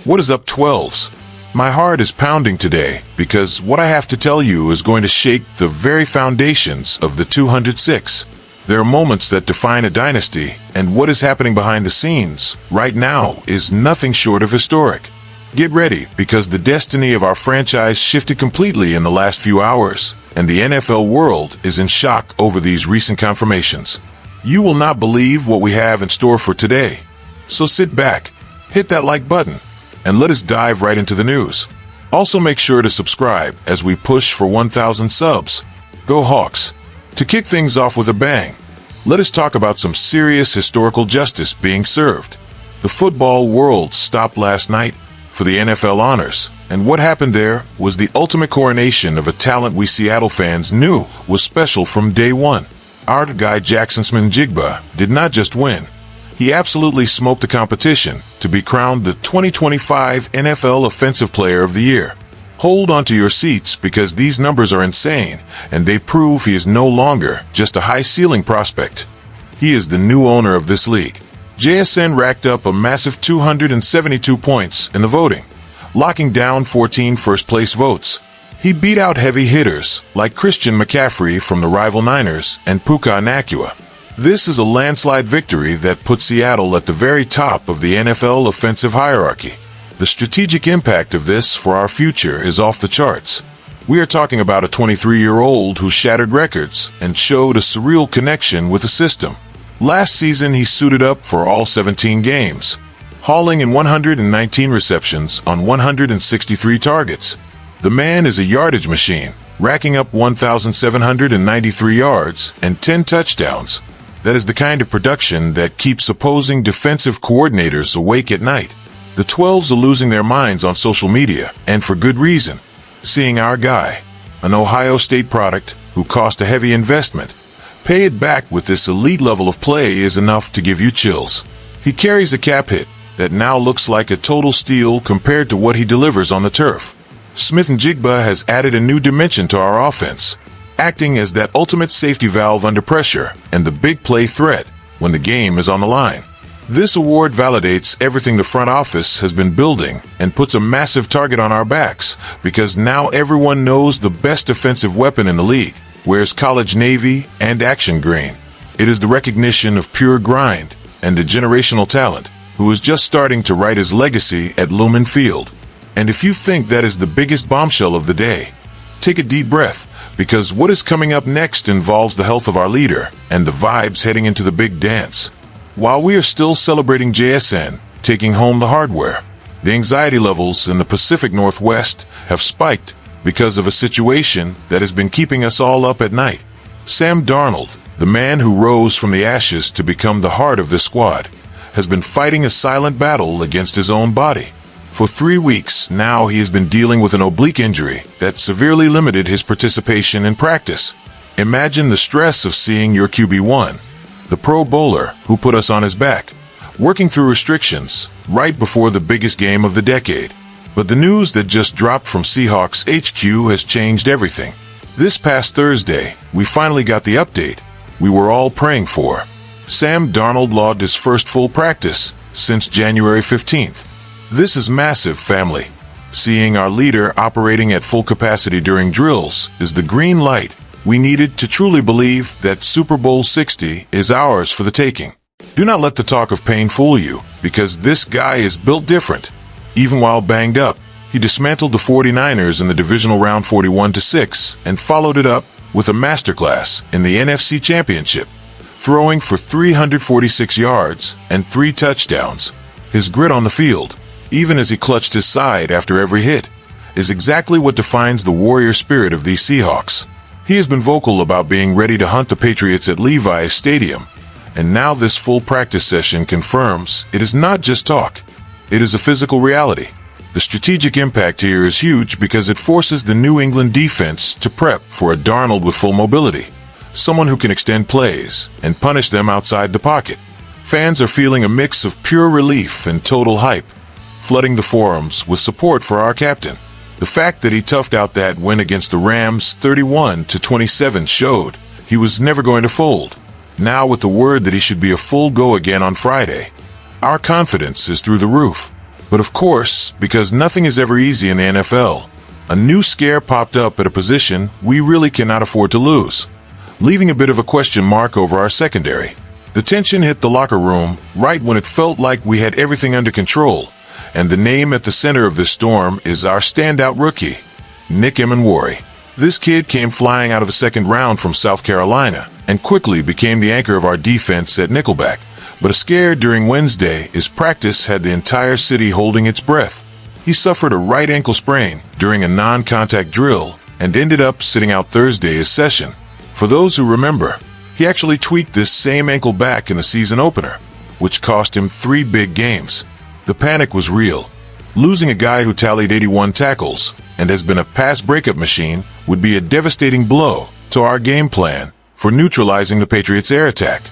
What is up, 12s? My heart is pounding today because what I have to tell you is going to shake the very foundations of the 206. There are moments that define a dynasty, and what is happening behind the scenes right now is nothing short of historic. Get ready, because the destiny of our franchise shifted completely in the last few hours, and the NFL world is in shock over these recent confirmations. You will not believe what we have in store for today. So sit back, hit that like button, and let us dive right into the news. Also make sure to subscribe as we push for 1,000 subs. Go Hawks! To kick things off with a bang, let us talk about some serious historical justice being served. The football world stopped last night for the NFL honors, and what happened there was the ultimate coronation of a talent we Seattle fans knew was special from day one. Our guy Jackson Smith-Njigba did not just win. He absolutely smoked the competition to be crowned the 2025 NFL Offensive Player of the Year. Hold on to your seats, because these numbers are insane, and they prove he is no longer just a high-ceiling prospect. He is the new owner of this league. JSN racked up a massive 272 points in the voting, locking down 14 first-place votes. He beat out heavy hitters like Christian McCaffrey from the rival Niners and Puka Nacua. This is a landslide victory that puts Seattle at the very top of the NFL offensive hierarchy. The strategic impact of this for our future is off the charts. We are talking about a 23-year-old who shattered records and showed a surreal connection with the system. Last season, he suited up for all 17 games, hauling in 119 receptions on 163 targets. The man is a yardage machine, racking up 1,793 yards and 10 touchdowns. That is the kind of production that keeps opposing defensive coordinators awake at night. The 12s are losing their minds on social media, and for good reason. Seeing our guy, an Ohio State product who cost a heavy investment, pay it back with this elite level of play is enough to give you chills. He carries a cap hit that now looks like a total steal compared to what he delivers on the turf. Smith-Njigba has added a new dimension to our offense, acting as that ultimate safety valve under pressure and the big play threat when the game is on the line. This award validates everything the front office has been building and puts a massive target on our backs, because now everyone knows the best defensive weapon in the league wears college navy and action green. It is the recognition of pure grind and a generational talent who is just starting to write his legacy at Lumen Field. And if you think that is the biggest bombshell of the day, take a deep breath, because what is coming up next involves the health of our leader and the vibes heading into the big dance. While we are still celebrating JSN taking home the hardware, the anxiety levels in the Pacific Northwest have spiked because of a situation that has been keeping us all up at night. Sam Darnold, the man who rose from the ashes to become the heart of this squad, has been fighting a silent battle against his own body. For 3 weeks now, he has been dealing with an oblique injury that severely limited his participation in practice. Imagine the stress of seeing your QB1, the Pro Bowler who put us on his back, working through restrictions right before the biggest game of the decade. But the news that just dropped from Seahawks HQ has changed everything. This past Thursday, we finally got the update we were all praying for. Sam Darnold logged his first full practice since January 15th. This is massive, family. Seeing our leader operating at full capacity during drills is the green light we needed to truly believe that Super Bowl 60 is ours for the taking. Do not let the talk of pain fool you, because this guy is built different. Even while banged up, he dismantled the 49ers in the divisional round 41-6 and followed it up with a masterclass in the NFC Championship, throwing for 346 yards and 3 touchdowns. His grit on the field, even as he clutched his side after every hit, is exactly what defines the warrior spirit of these Seahawks. He has been vocal about being ready to hunt the Patriots at Levi's Stadium, and now this full practice session confirms it is not just talk. It is a physical reality. The strategic impact here is huge because it forces the New England defense to prep for a Darnold with full mobility, someone who can extend plays and punish them outside the pocket. Fans are feeling a mix of pure relief and total hype, flooding the forums with support for our captain. The fact that he toughed out that win against the Rams 31-27 showed he was never going to fold. Now, with the word that he should be a full go again on Friday, our confidence is through the roof. But of course, because nothing is ever easy in the NFL, a new scare popped up at a position we really cannot afford to lose, leaving a bit of a question mark over our secondary. The tension hit the locker room right when it felt like we had everything under control, and the name at the center of this storm is our standout rookie, Nick Emenwari. This kid came flying out of the second round from South Carolina and quickly became the anchor of our defense at nickelback. But a scare during Wednesday is practice had the entire city holding its breath. He suffered a right ankle sprain during a non-contact drill and ended up sitting out Thursday's session. For those who remember, he actually tweaked this same ankle back in the season opener, which cost him 3 big games. The panic was real. Losing a guy who tallied 81 tackles and has been a pass breakup machine would be a devastating blow to our game plan for neutralizing the Patriots' air attack.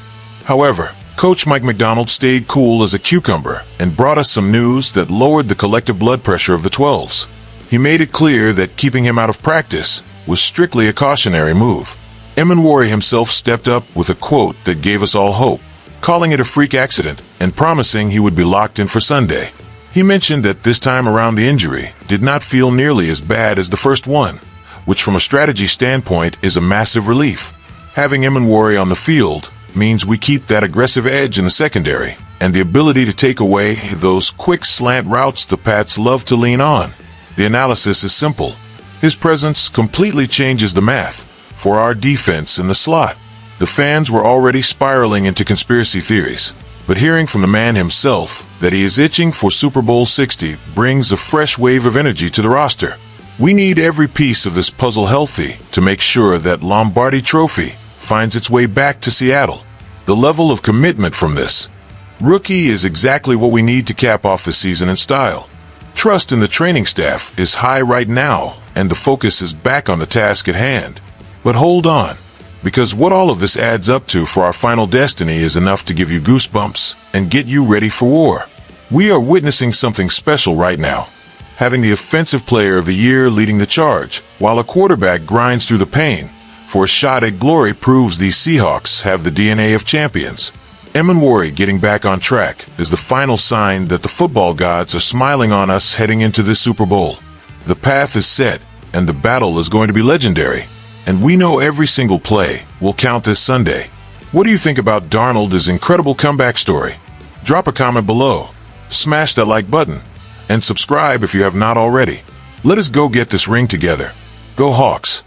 However, Coach Mike Macdonald stayed cool as a cucumber and brought us some news that lowered the collective blood pressure of the 12s. He made it clear that keeping him out of practice was strictly a cautionary move. Emenwari himself stepped up with a quote that gave us all hope, calling it a freak accident and promising he would be locked in for Sunday. He mentioned that this time around the injury did not feel nearly as bad as the first one, which from a strategy standpoint is a massive relief. Having Emenwari on the field means we keep that aggressive edge in the secondary and the ability to take away those quick slant routes the Pats love to lean on. The analysis is simple. His presence completely changes the math for our defense in the slot. The fans were already spiraling into conspiracy theories, but hearing from the man himself that he is itching for Super Bowl 60 brings a fresh wave of energy to the roster. We need every piece of this puzzle healthy to make sure that Lombardi Trophy finds its way back to Seattle. The level of commitment from this rookie is exactly what we need to cap off the season in style. Trust in the training staff is high right now, and the focus is back on the task at hand. But hold on, because what all of this adds up to for our final destiny is enough to give you goosebumps and get you ready for war. We are witnessing something special right now, having the offensive player of the year leading the charge, while a quarterback grinds through the pain for a shot at glory proves these Seahawks have the DNA of champions. Emenwari getting back on track is the final sign that the football gods are smiling on us heading into this Super Bowl. The path is set, and the battle is going to be legendary. And we know every single play will count this Sunday. What do you think about Darnold's incredible comeback story? Drop a comment below, smash that like button, and subscribe if you have not already. Let us go get this ring together. Go Hawks!